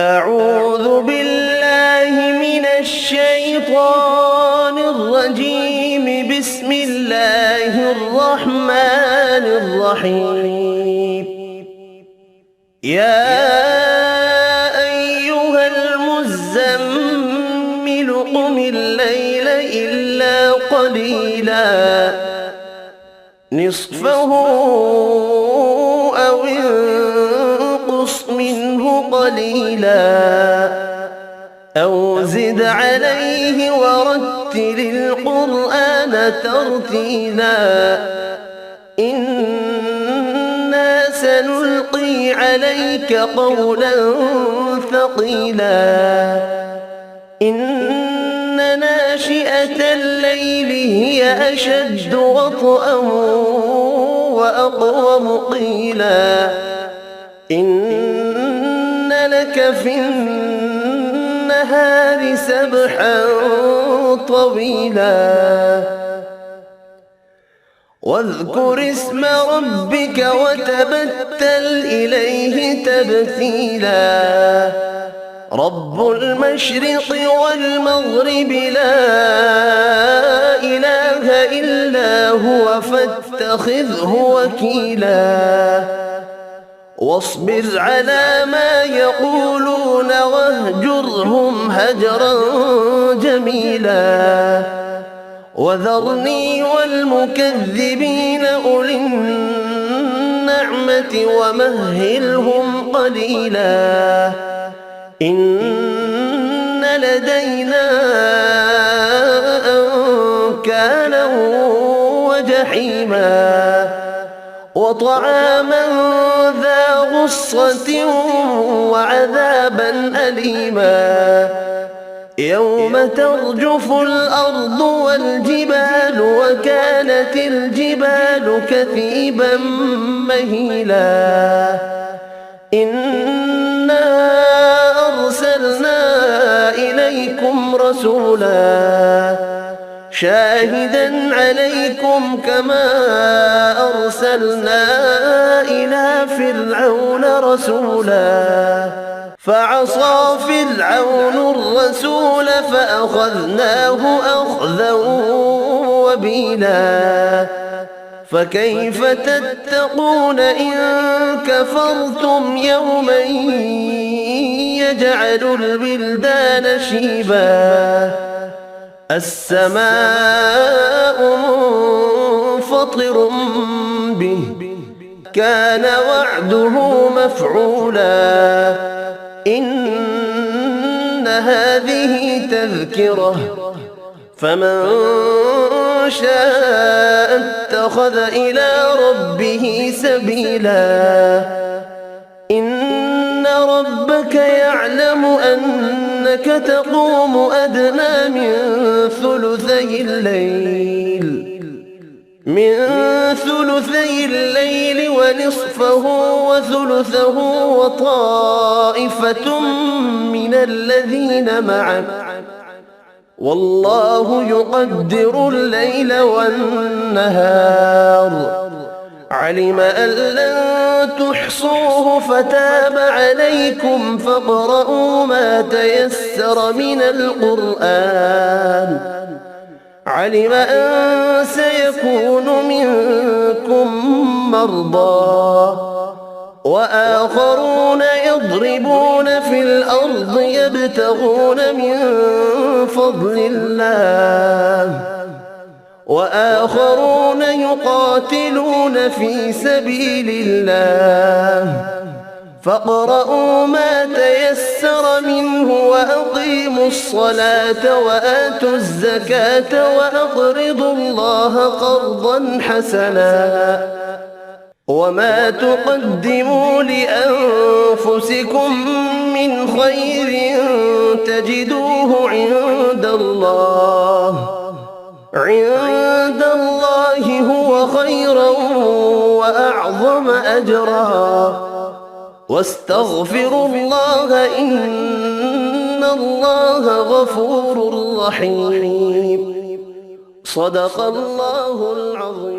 أعوذ بالله من الشيطان الرجيم. بسم الله الرحمن الرحيم. يا أيها المزمل قم الليل إلا قليلا نصفه أو انقص منه قليلا أو زد عليه ورتل القرآن ترتيلا إنا سنلقي عليك قولا ثقيلا إن ناشئة الليل هي أشد وطئا وأقوم قيلا إن لك في النهار سبحا طويلا واذكر اسم ربك وتبتل إليه تبتيلا رب المشرق والمغرب لا إله إلا هو فاتخذه وكيلا واصبر على ما يقولون واهجرهم هجرا جميلا وذرني والمكذبين أولي النعمة ومهلهم قليلا إن لدينا أنكالا وجحيما وطعاما ذا غصة وعذابا أليما يوم ترجف الأرض والجبال وكانت الجبال كثيبا مهيلا إنا أرسلنا إليكم رسولا شاهدا عليكم كما أرسلنا إلى فرعون رسولا فعصى فرعون الرسول فأخذناه أخذا وبيلا فكيف تتقون إن كفرتم يوما يجعل الولدان شيبا السماء منفطر به كان وعده مفعولا إن هذه تذكرة فمن شاء اتخذ إلى ربه سبيلا إن ربك يعلم أنك تقوم أدنى من ثلثي الليل ونصفه وثلثه وطائفة من الذين معك والله يقدر الليل والنهار علم أن لن تحصوه فتاب عليكم فاقرؤوا ما تيسر من القرآن علم أن سيكون منكم مرضى وآخرون يضربون في الأرض يبتغون من فضل الله وآخرون يقاتلون في سبيل الله فاقرؤوا ما تيسر منه وأقيموا الصلاة وآتوا الزكاة وأقرضوا الله قرضا حسنا وما تقدموا لأنفسكم من خير تجدوه عند الله هو خيرا وأعظم أجرا واستغفروا الله إن الله غفور رحيم صدق الله العظيم.